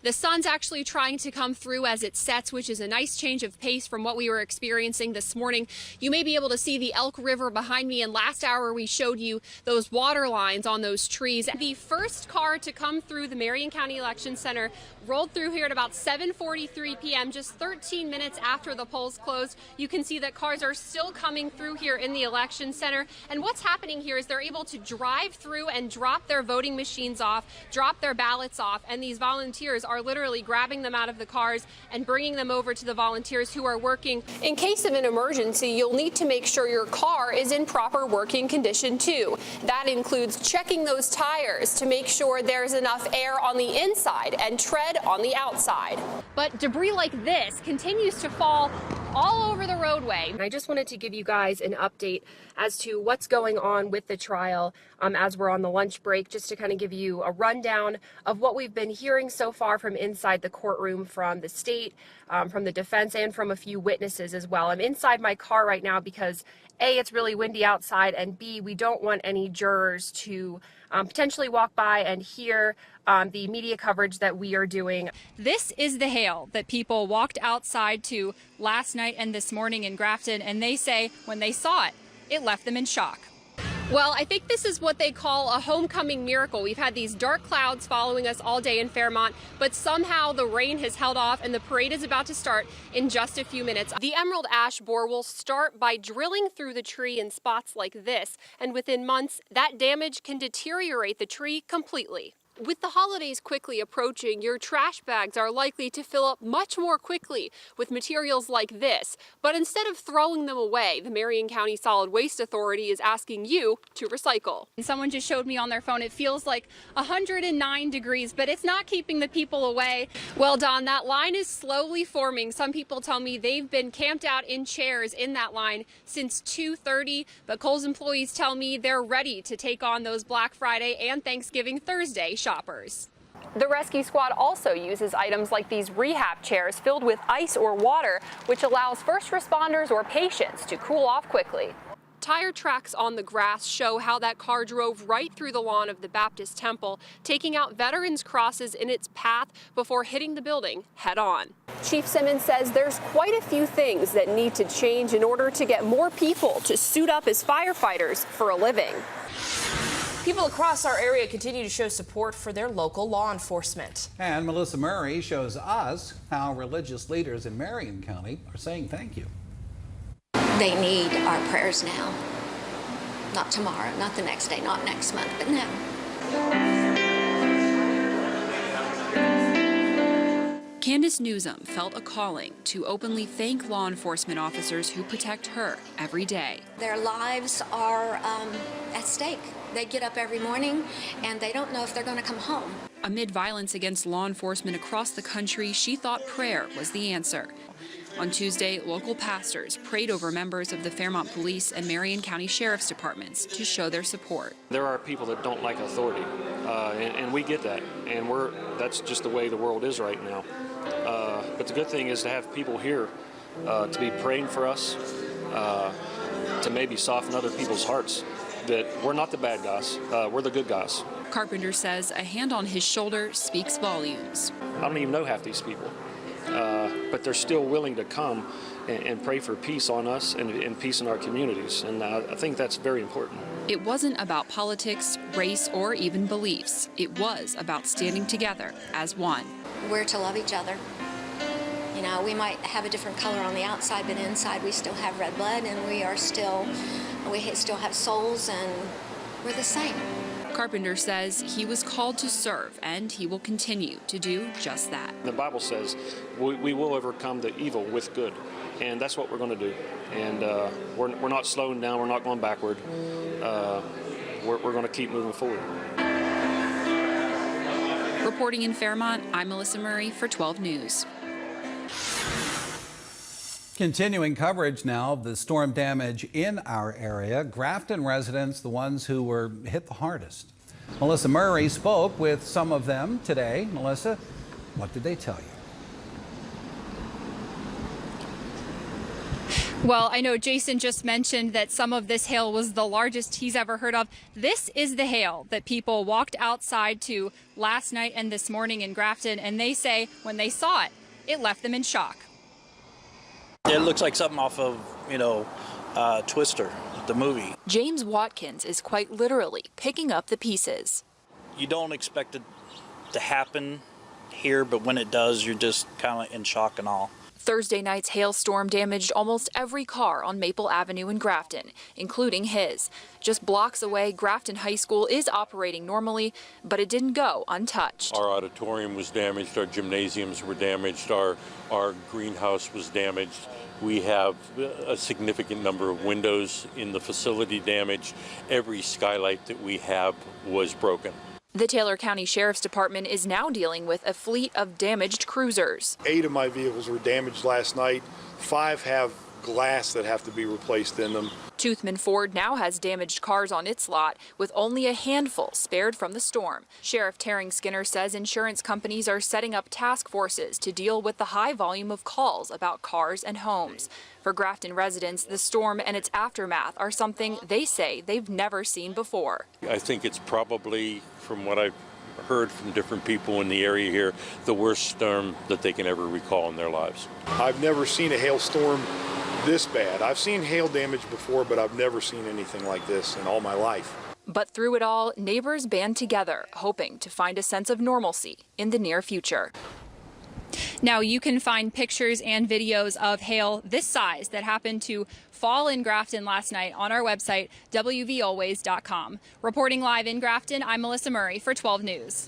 The sun's actually trying to come through as it sets, which is a nice change of pace from what we were experiencing this morning. You may be able to see the Elk River behind me, and last hour we showed you those water lines on those trees. The first car to come through the Marion County Election Center rolled through here at about 7:43 p.m., just 13 minutes after the polls closed. You can see that cars are still coming through here in the election center. And what's happening here is they're able to drive through and drop their voting machines off, drop their ballots off, and these volunteers are literally grabbing them out of the cars and bringing them over to the volunteers who are working. In case of an emergency, you'll need to make sure your car is in proper working condition too. That includes checking those tires to make sure there's enough air on the inside and tread on the outside. But debris like this continues to fall all over the roadway. I just wanted to give you guys an update as to what's going on with the trial as we're on the lunch break, just to kind of give you a rundown of what we've been hearing so far from inside the courtroom, from the state, from the defense, and from a few witnesses as well. I'm inside my car right now because A, it's really windy outside, and B, we don't want any jurors to potentially walk by and hear the media coverage that we are doing. This is the hail that people walked outside to last night and this morning in Grafton, and they say when they saw it, it left them in shock. Well, I think this is what they call a homecoming miracle. We've had these dark clouds following us all day in Fairmont, but somehow the rain has held off and the parade is about to start in just a few minutes. The emerald ash borer will start by drilling through the tree in spots like this, and within months, that damage can deteriorate the tree completely. With the holidays quickly approaching, your trash bags are likely to fill up much more quickly with materials like this. But instead of throwing them away, the Marion County Solid Waste Authority is asking you to recycle. And someone just showed me on their phone, it feels like 109 degrees, but it's not keeping the people away. Well, Don, that line is slowly forming. Some people tell me they've been camped out in chairs in that line since 2:30, but Kohl's employees tell me they're ready to take on those Black Friday and Thanksgiving Thursday shoppers. The rescue squad also uses items like these rehab chairs filled with ice or water, which allows first responders or patients to cool off quickly. Tire tracks on the grass show how that car drove right through the lawn of the Baptist Temple, taking out veterans' crosses in its path before hitting the building head on. Chief Simmons says there's quite a few things that need to change in order to get more people to suit up as firefighters for a living. People across our area continue to show support for their local law enforcement. And Melissa Murray shows us how religious leaders in Marion County are saying thank you. They need our prayers now. Not tomorrow, not the next day, not next month, but now. Candace Newsom felt a calling to openly thank law enforcement officers who protect her every day. Their lives are at stake. They get up every morning and they don't know if they're going to come home. Amid violence against law enforcement across the country, she thought prayer was the answer. On Tuesday, local pastors prayed over members of the Fairmont Police and Marion County Sheriff's Departments to show their support. There are people that don't like authority, and we get that, and that's just the way the world is right now. But the good thing is to have people here to be praying for us, to maybe soften other people's hearts, that we're not the bad guys, we're the good guys. Carpenter says a hand on his shoulder speaks volumes. I don't even know half these people, but they're still willing to come and pray for peace on us and peace in our communities, and I think that's very important. It wasn't about politics, race, or even beliefs. It was about standing together as one. We're to love each other. You know, we might have a different color on the outside, but inside we still have red blood, and we still have souls, and we're the same. Carpenter says he was called to serve, and he will continue to do just that. The Bible says we will overcome the evil with good, and that's what we're going to do. And we're not slowing down, we're not going backward. We're going to keep moving forward. Reporting in Fairmont, I'm Melissa Murray for 12 News. Continuing coverage now of the storm damage in our area. Grafton residents, the ones who were hit the hardest. Melissa Murray spoke with some of them today. Melissa, what did they tell you? Well, I know Jason just mentioned that some of this hail was the largest he's ever heard of. This is the hail that people walked outside to last night and this morning in Grafton, and they say when they saw it, it left them in shock. It looks like something off of, Twister, the movie. James Watkins is quite literally picking up the pieces. You don't expect it to happen here, but when it does, you're just kind of in shock and awe. Thursday night's hailstorm damaged almost every car on Maple Avenue in Grafton, including his. Just blocks away, Grafton High School is operating normally, but it didn't go untouched. Our auditorium was damaged, our gymnasiums were damaged, our greenhouse was damaged. We have a significant number of windows in the facility damaged. Every skylight that we have was broken. The Taylor County Sheriff's Department is now dealing with a fleet of damaged cruisers. 8 of my vehicles were damaged last night. 5 have glass that have to be replaced in them. Toothman Ford now has damaged cars on its lot, with only a handful spared from the storm. Sheriff Terring Skinner says insurance companies are setting up task forces to deal with the high volume of calls about cars and homes. For Grafton residents, the storm and its aftermath are something they say they've never seen before. I think it's probably, from what I've heard from different people in the area here, the worst storm that they can ever recall in their lives. I've never seen a hailstorm this bad. I've seen hail damage before, but I've never seen anything like this in all my life. But through it all, neighbors band together, hoping to find a sense of normalcy in the near future. Now, you can find pictures and videos of hail this size that happened to fall in Grafton last night on our website, wvalways.com. Reporting live in Grafton, I'm Melissa Murray for 12 News.